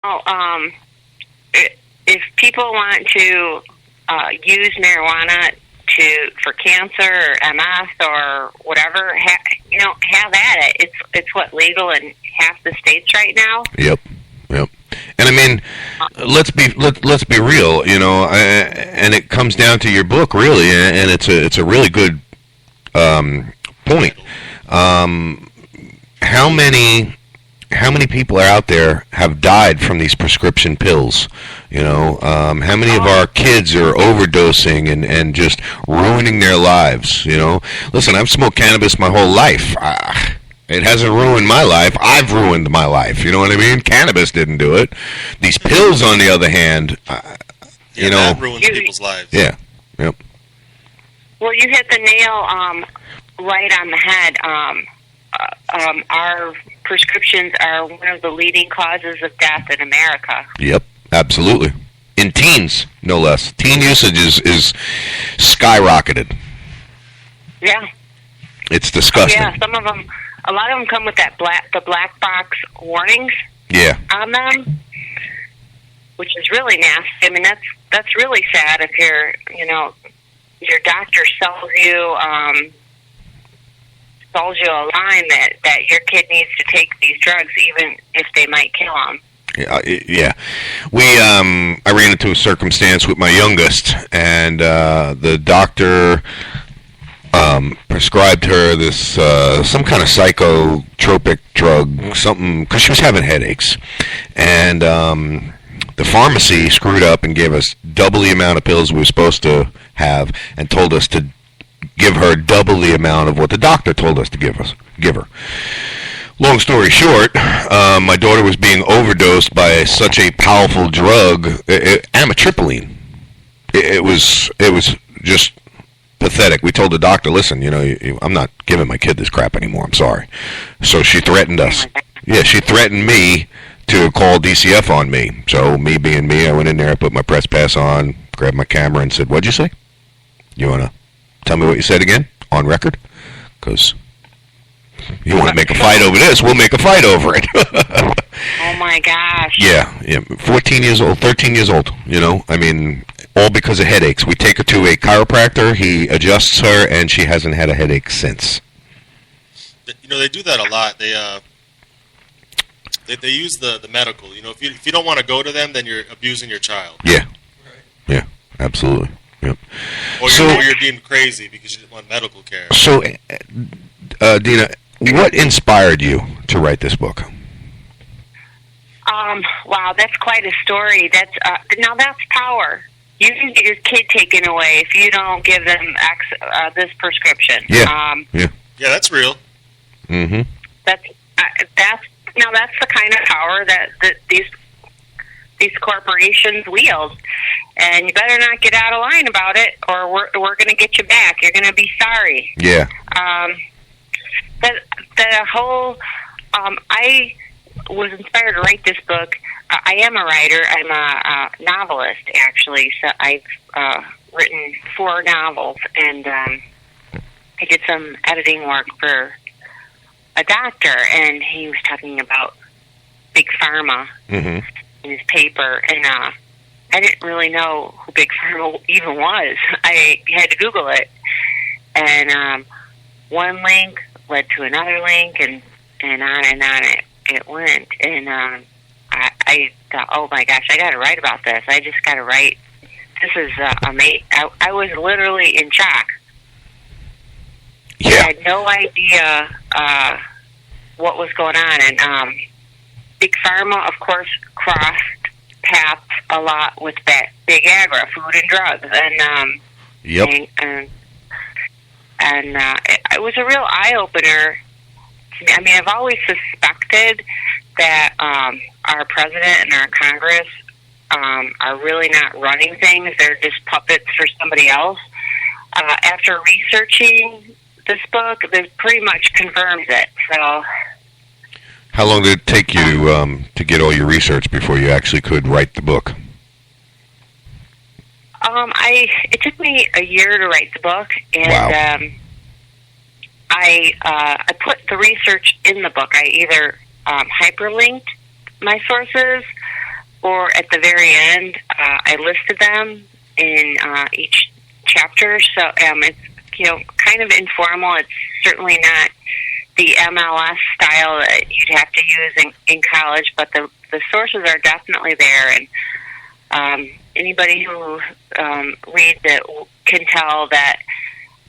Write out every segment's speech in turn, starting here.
Oh, if people want to use marijuana for cancer or MS or whatever, have at it. It's what, legal in half the states right now. Yep. And I mean, let's be real, and it comes down to your book, really, and it's a really good point. How many people are out there have died from these prescription pills? How many of our kids are overdosing and just ruining their lives? Listen, I've smoked cannabis my whole life. It hasn't ruined my life. I've ruined my life. You know what I mean? Cannabis didn't do it. These pills, on the other hand, that ruins people's lives. Yeah. Yep. Well, you hit the nail right on the head. Our prescriptions are one of the leading causes of death in America. Yep, absolutely. In teens, no less. Teen usage is skyrocketed. Yeah. It's disgusting. Yeah, a lot of them come with the black box warnings. Yeah. On them, which is really nasty. I mean, that's really sad if your doctor sells you a line that your kid needs to take these drugs, even if they might kill him. Yeah. I ran into a circumstance with my youngest, and the doctor prescribed her this some kind of psychotropic drug, something, because she was having headaches, and the pharmacy screwed up and gave us double the amount of pills we were supposed to have, and told us to give her double the amount of what the doctor told us to give her. Long story short, my daughter was being overdosed by such a powerful drug, amitriptyline. It was just pathetic. We told the doctor, listen, I'm not giving my kid this crap anymore. I'm sorry. So she threatened us. Yeah, she threatened me to call DCF on me. So me being me, I went in there, I put my press pass on, grabbed my camera, and said, "What'd you say? You want to tell me what you said again on record? Because you want to make a fight over this, we'll make a fight over it." Oh my gosh. Yeah. 14 years old, 13 years old, I mean, all because of headaches. We take her to a chiropractor, he adjusts her, and she hasn't had a headache since. They do that a lot. They use the medical. If you don't want to go to them, then you're abusing your child. Yeah. Yeah, absolutely. Yep. Or you're being crazy because you didn't want medical care. So, Dina, what inspired you to write this book? Wow, that's quite a story. That's power. You can get your kid taken away if you don't give them this prescription. Yeah. Yeah, that's real. Mm-hmm. That's the kind of power that these corporations wield, and you better not get out of line about it, or we're going to get you back. You're going to be sorry. Yeah. The whole. I was inspired to write this book. I am a writer. I'm a novelist, actually. So I've written 4 novels, and I did some editing work for a doctor, and he was talking about Big Pharma in his paper, and I didn't really know who Big Pharma even was. I had to Google it, and one link led to another link, and on it went, and I thought, oh my gosh, I got to write about this. I just got to write. This is amazing. I was literally in shock. Yeah. I had no idea what was going on, and Big Pharma, of course, crossed paths a lot with that Big Agri, food and drugs, and yep. And it was a real eye opener. I mean, I've always suspected that our president and our Congress are really not running things; they're just puppets for somebody else. After researching this book, this pretty much confirms it. So, how long did it take you to get all your research before you actually could write the book? It took me a year to write the book, and wow. I put the research in the book. I either hyperlinked my sources, or at the very end, I listed them in each chapter. So it's kind of informal. It's certainly not the MLS style that you'd have to use in college, but the sources are definitely there, and anybody who reads it can tell that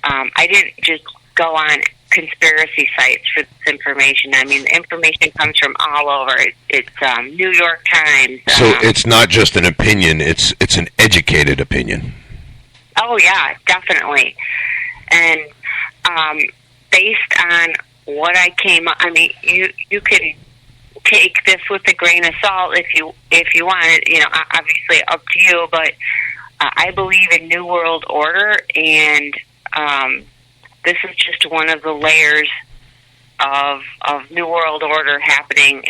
I didn't just go on conspiracy sites for this information. I mean, the information comes from all over. It's New York Times. So it's not just an opinion; it's an educated opinion. Oh yeah, definitely. And based on what I came up, I mean, you can take this with a grain of salt if you want it. Obviously up to you. But I believe in New World Order, and this is just one of the layers of New World Order happening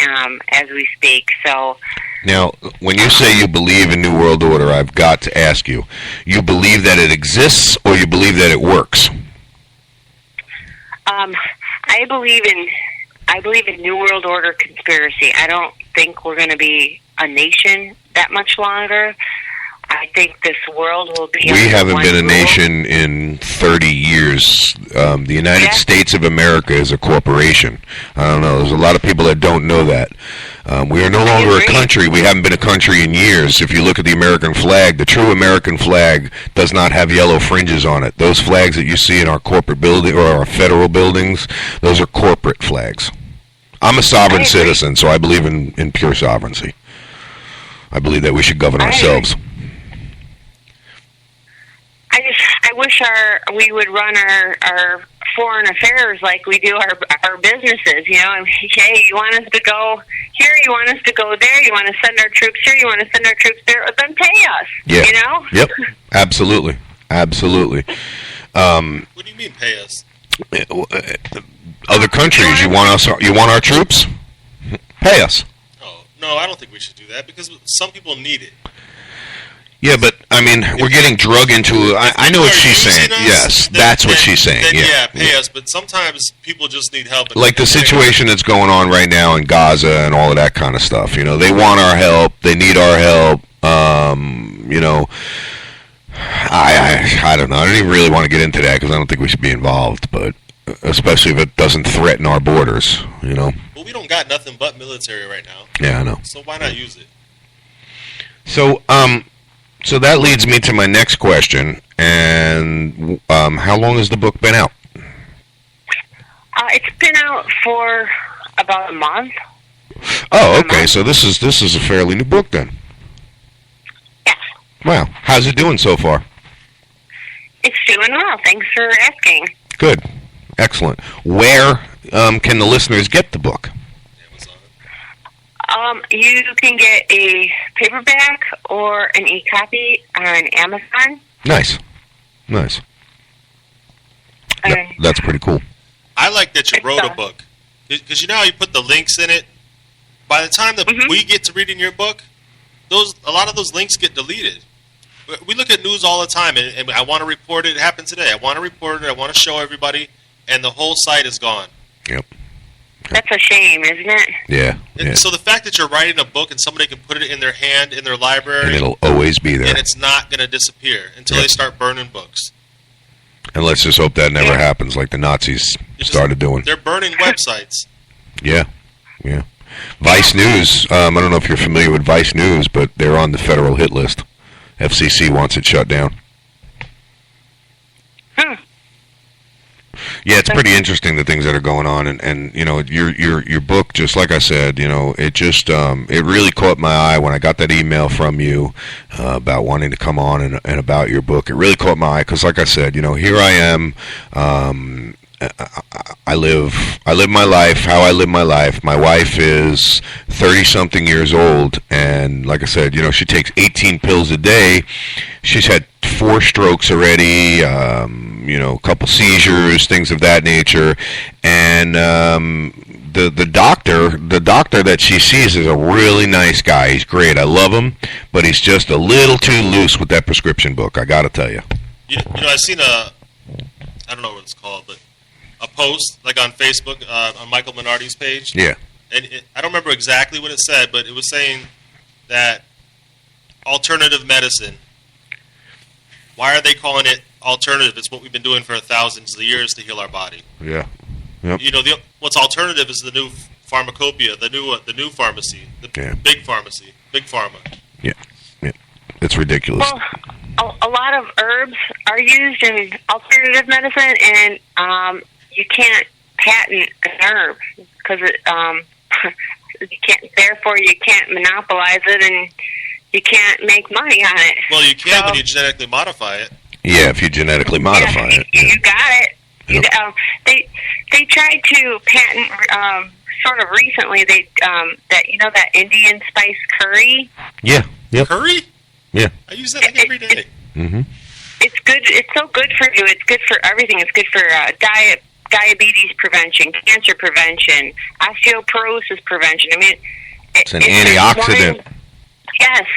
as we speak. So now, when you say you believe in New World Order, I've got to ask you: you believe that it exists, or you believe that it works? I believe in New World Order conspiracy. I don't think we're going to be a nation that much longer. I think this world will be. We haven't been a nation in 30 years. The United States of America is a corporation. I don't know. There's a lot of people that don't know that. We are no longer a country. We haven't been a country in years. If you look at the American flag, the true American flag does not have yellow fringes on it. Those flags that you see in our corporate building or our federal buildings, those are corporate flags. I'm a sovereign citizen, so I believe in pure sovereignty. I believe that we should govern ourselves. I wish we would run our foreign affairs like we do our businesses. Hey, you want us to go here? You want us to go there? You want to send our troops here? You want to send our troops there? Then pay us. Yeah. Yep. Absolutely. Absolutely. What do you mean pay us? Other countries, you want our troops? Pay us. Oh, no, I don't think we should do that because some people need it. Yeah, but, I mean, we're getting drug into... I know what she's saying. Yes, that's what she's saying. Yeah, pay us, but sometimes people just need help. Like the situation that's going on right now in Gaza and all of that kind of stuff. They want our help. They need our help. I don't know. I don't even really want to get into that because I don't think we should be involved, but especially if it doesn't threaten our borders, Well, we don't got nothing but military right now. Yeah, I know. So why not use it? So that leads me to my next question. And how long has the book been out? It's been out for about a month. Oh, okay. So this is a fairly new book then. Yes. Wow. How's it doing so far? It's doing well. Thanks for asking. Good. Excellent. Where can the listeners get the book? You can get a paperback or an e-copy on Amazon. Nice. That's pretty cool. I like that you wrote a book. Because how you put the links in it? By the time that we get to reading your book, a lot of those links get deleted. We look at news all the time, and I want to report it. It happened today. I want to report it. I want to show everybody, and the whole site is gone. Yep. That's a shame, isn't it? Yeah. So the fact that you're writing a book and somebody can put it in their hand, in their library... And it'll always be there. And it's not going to disappear until they start burning books. And let's just hope that never happens like the Nazis started doing. They're burning websites. Yeah. Vice News, I don't know if you're familiar with Vice News, but they're on the federal hit list. FCC wants it shut down. Yeah, it's pretty interesting the things that are going on, and your book, just like I said, it just it really caught my eye when I got that email from you about wanting to come on and about your book. It really caught my eye because, like I said, here I am. I live my life how I live my life. My wife is 30-something years old, and like I said, she takes 18 pills a day. She's had 4 strokes already, a couple seizures, things of that nature, and the doctor that she sees is a really nice guy. He's great. I love him, but he's just a little too loose with that prescription book. I got to tell you. I seen I don't know what it's called, but a post like on Facebook on Michael Minardi's page. Yeah. And I don't remember exactly what it said, but it was saying that alternative medicine. Why are they calling it alternative? It's what we've been doing for thousands of years to heal our body. Yeah. Yep. You know, what's alternative is the new pharmacopoeia, the new pharmacy, big pharmacy, big pharma. Yeah. Yeah. It's ridiculous. Well, a lot of herbs are used in alternative medicine, and you can't patent an herb because you can't. Therefore, you can't monopolize it, and you can't make money on it. Well, you can when you genetically modify it. Yeah, if you genetically modify it. You got it. Yep. They tried to patent sort of recently. That Indian spice curry. Yeah. Yep. Curry. Yeah. I use that every day. Mm-hmm. It's good. It's so good for you. It's good for everything. It's good for diabetes prevention, cancer prevention, osteoporosis prevention. I mean, it's an antioxidant. Yes.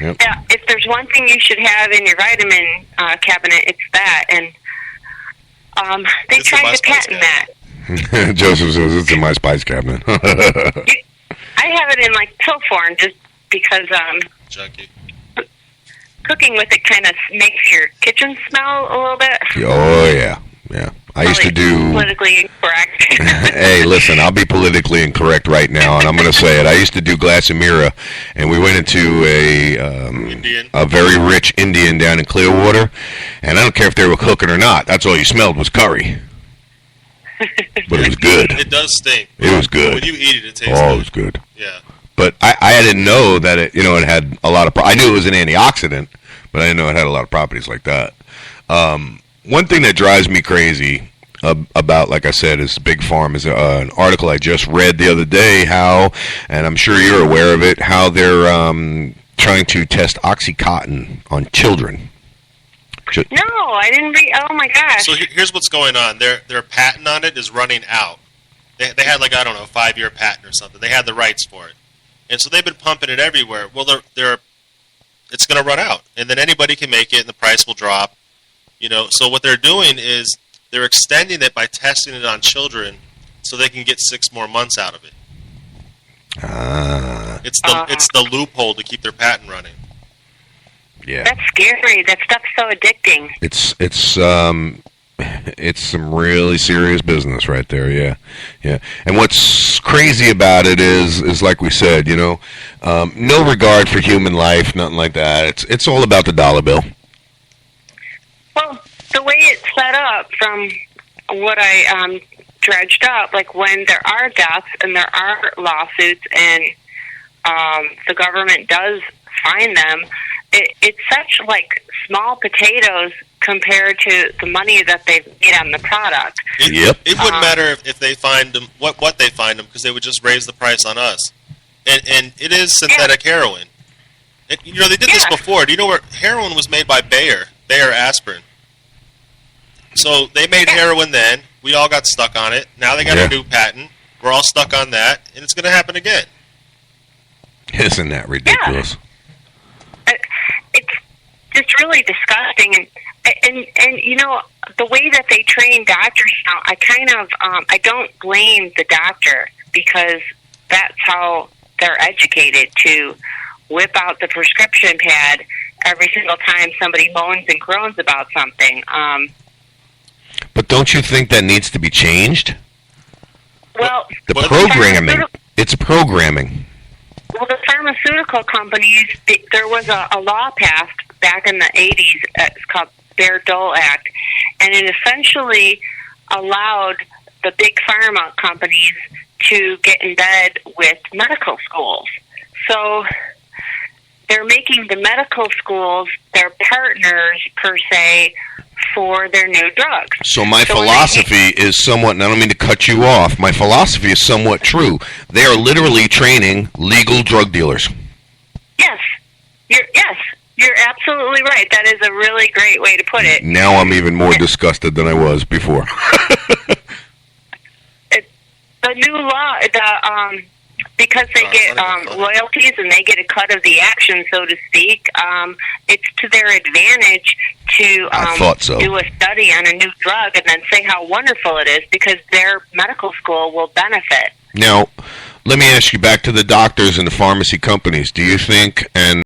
Yep. If there's one thing you should have in your vitamin cabinet, it's that. And they tried to patent that. Joseph says it's in my spice cabinet. I have it in like pill form just because Junkie. Cooking with it kind of makes your kitchen smell a little bit. Oh, yeah. Yeah. I used to do... Politically incorrect. Hey, listen, I'll be politically incorrect right now, and I'm going to say it. I used to do Glassamira, and we went into a very rich Indian down in Clearwater, and I don't care if they were cooking or not. That's all you smelled was curry. But it was good. It does stink. It was good. When you eat it, it tastes good. Oh, it was good. Yeah. But I didn't know that it had a lot of... I knew it was an antioxidant, but I didn't know it had a lot of properties like that. One thing that drives me crazy about, like I said, is Big Farm is an article I just read the other day, and I'm sure you're aware of it, how they're trying to test OxyContin on children. No, I didn't read. Oh, my gosh. So here's what's going on. Their patent on it is running out. They had, like, I don't know, a 5-year patent or something. They had the rights for it. And so they've been pumping it everywhere. Well, it's going to run out. And then anybody can make it, and the price will drop. You know, so what they're doing is they're extending it by testing it on children so they can get 6 more months out of it. It's the loophole to keep their patent running. Yeah. That's scary. That stuff's so addicting. It's some really serious business right there, yeah. Yeah. And what's crazy about it is like we said, no regard for human life, nothing like that. It's all about the dollar bill. Well, the way it's set up, from what I dredged up, like when there are deaths and there are lawsuits and the government does fine them, it's such like small potatoes compared to the money that they've made on the product. It wouldn't matter if they find them, what they find them, because they would just raise the price on us. And it is synthetic heroin. And, they did this before. Do you know where heroin was made by Bayer aspirin? So they made heroin then. We all got stuck on it. Now they got a new patent. We're all stuck on that, and it's going to happen again. Isn't that ridiculous? Yeah. It's just really disgusting, and the way that they train doctors now, I kind of I don't blame the doctor, because that's how they're educated, to whip out the prescription pad every single time somebody moans and groans about something. But don't you think that needs to be changed? Well, the programming. It's programming. Well, the pharmaceutical companies, there was a law passed back in the 80s. It's called Bayh-Dole Act, and it essentially allowed the big pharma companies to get in bed with medical schools. So they're making the medical schools their partners, per se, for their new drugs. So my philosophy is somewhat, and I don't mean to cut you off, my philosophy is somewhat true. They are literally training legal drug dealers. Yes. You're absolutely right. That is a really great way to put it. Now I'm even more disgusted than I was before. The new law, because they get royalties and they get a cut of the action, so to speak, it's to their advantage to do a study on a new drug and then say how wonderful it is, because their medical school will benefit. Now, let me ask you, back to the doctors and the pharmacy companies. Do you think, and